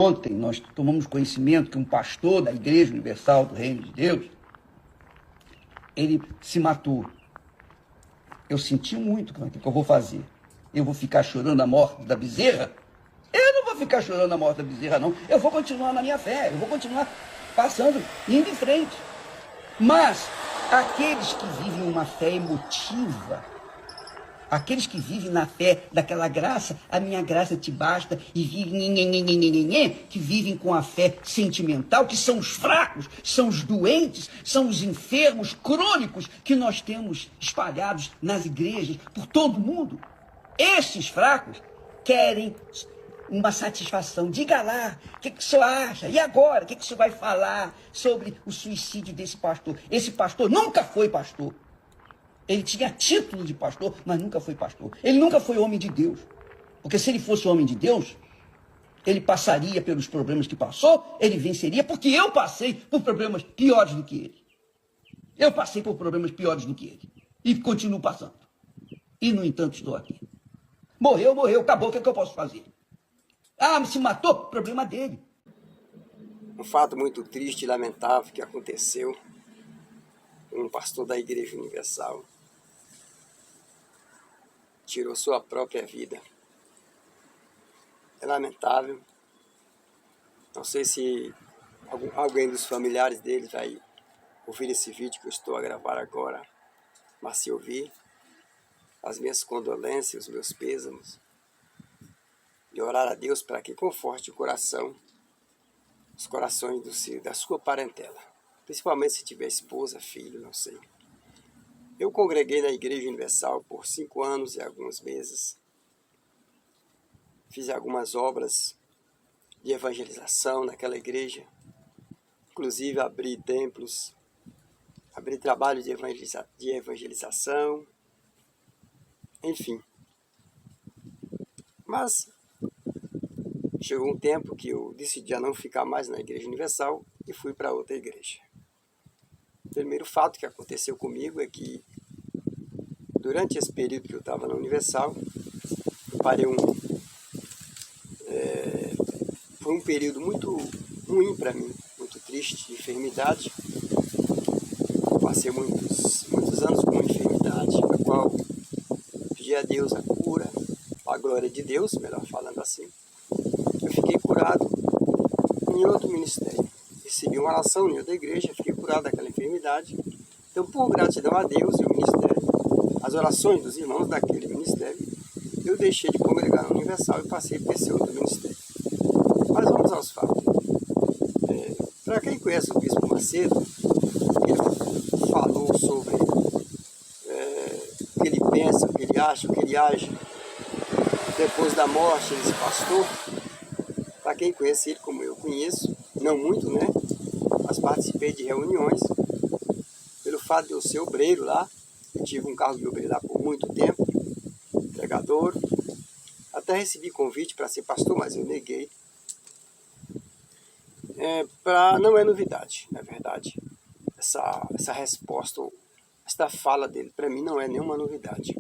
Ontem nós tomamos conhecimento que um pastor da Igreja Universal do Reino de Deus, ele se matou. Eu senti muito, o que eu vou fazer? Eu vou ficar chorando a morte da bezerra? Eu não vou ficar chorando a morte da bezerra, não. Eu vou continuar na minha fé, eu vou continuar passando, indo em frente. Mas aqueles que vivem uma fé emotiva, aqueles que vivem na fé daquela graça, a minha graça te basta, e vivem, que vivem com a fé sentimental, que são os fracos, são os doentes, são os enfermos crônicos que nós temos espalhados nas igrejas, por todo mundo. Esses fracos querem uma satisfação. Diga lá, o que o senhor acha? E agora, o que o senhor vai falar sobre o suicídio desse pastor? Esse pastor nunca foi pastor. Ele tinha título de pastor, mas nunca foi pastor. Ele nunca foi homem de Deus. Porque se ele fosse homem de Deus, ele passaria pelos problemas que passou, ele venceria, porque eu passei por problemas piores do que ele. Eu passei por problemas piores do que ele. E continuo passando. E, no entanto, estou aqui. Morreu, acabou, o que é que eu posso fazer? Ah, se matou, problema dele. Um fato muito triste e lamentável que aconteceu com um pastor da Igreja Universal. Tirou sua própria vida. É lamentável. Não sei se alguém dos familiares dele vai ouvir esse vídeo que eu estou a gravar agora. Mas se ouvir, as minhas condolências, os meus pêsames. E orar a Deus para que conforte o coração, os corações da sua parentela. Principalmente se tiver esposa, filho, não sei. Eu congreguei na Igreja Universal por 5 anos e alguns meses. Fiz algumas obras de evangelização naquela igreja. Inclusive abri templos, abri trabalho de evangelização. Enfim. Mas chegou um tempo que eu decidi a não ficar mais na Igreja Universal e fui para outra igreja. O primeiro fato que aconteceu comigo é que, durante esse período que eu estava na Universal, foi um período muito ruim para mim, muito triste, de enfermidade. Passei muitos anos com enfermidade, a qual pedi a Deus a cura, a glória de Deus, melhor falando assim. Eu fiquei curado em outro ministério. Recebi uma oração em outra igreja, fiquei curado daquela enfermidade. Então, por gratidão a Deus e o ministério, as orações dos irmãos daquele ministério, eu deixei de congregar na Universal e passei para esse outro ministério. Mas vamos aos fatos. Para quem conhece o Bispo Macedo, ele falou sobre o que ele pensa, o que ele acha, o que ele age depois da morte desse pastor. Para quem conhece ele como eu conheço, não muito, né? Mas participei de reuniões. Pelo fato de eu ser obreiro lá, eu tive um cargo de obreiro lá por muito tempo, pregador. Até recebi convite para ser pastor, mas eu neguei. Não é novidade, na verdade. Essa resposta, esta fala dele, para mim não é nenhuma novidade.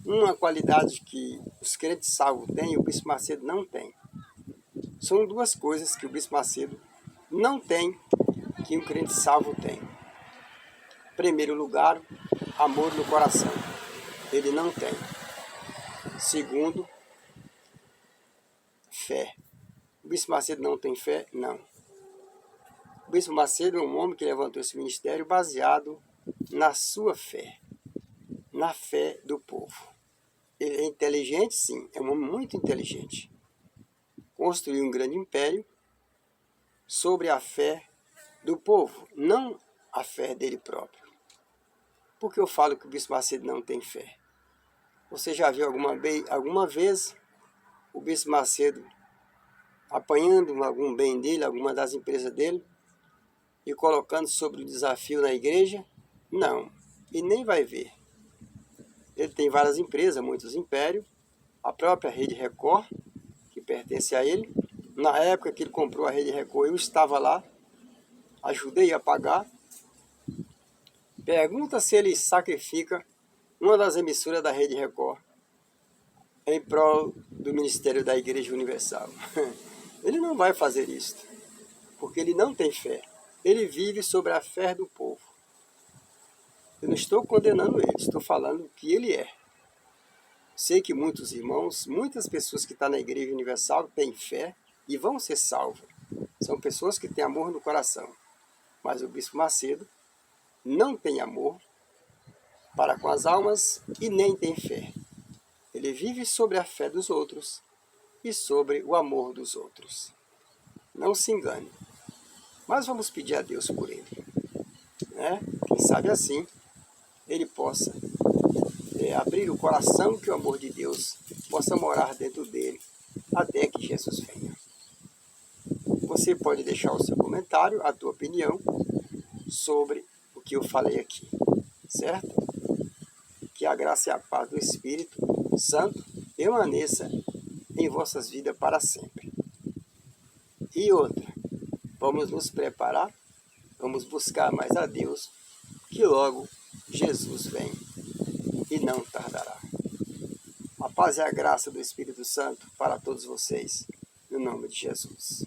Uma qualidade que os crentes salvos têm e o Bispo Macedo não tem. São duas coisas que o Bispo Macedo não tem, que um crente salvo tem. Em primeiro lugar, amor no coração. Ele não tem. Segundo, fé. O Bispo Macedo não tem fé? Não. O Bispo Macedo é um homem que levantou esse ministério baseado na sua fé, na fé do povo. Ele é inteligente, sim, é um homem muito inteligente. Construiu um grande império sobre a fé do povo, não a fé dele próprio. Por que eu falo que o Bispo Macedo não tem fé? Você já viu alguma vez o Bispo Macedo apanhando algum bem dele, alguma das empresas dele, e colocando sobre o desafio na igreja? Não, e nem vai ver. Ele tem várias empresas, muitos impérios, a própria Rede Record, que pertence a ele. Na época que ele comprou a Rede Record, eu estava lá, ajudei a pagar. Pergunta se ele sacrifica uma das emissoras da Rede Record em prol do Ministério da Igreja Universal. Ele não vai fazer isto, porque ele não tem fé. Ele vive sobre a fé do povo. Eu não estou condenando ele, estou falando o que ele é. Sei que muitos irmãos, muitas pessoas que estão na Igreja Universal têm fé e vão ser salvos. São pessoas que têm amor no coração. Mas o Bispo Macedo não tem amor para com as almas e nem tem fé. Ele vive sobre a fé dos outros e sobre o amor dos outros. Não se engane. Mas vamos pedir a Deus por ele. Né? Quem sabe assim ele possa abrir o coração, que o amor de Deus possa morar dentro dele até que Jesus venha. Você pode deixar o seu comentário, a tua opinião sobre o que eu falei aqui, certo? Que a graça e a paz do Espírito Santo permaneça em vossas vidas para sempre. E outra, vamos nos preparar, vamos buscar mais a Deus, que logo Jesus vem e não tardará. A paz e a graça do Espírito Santo para todos vocês, no nome de Jesus.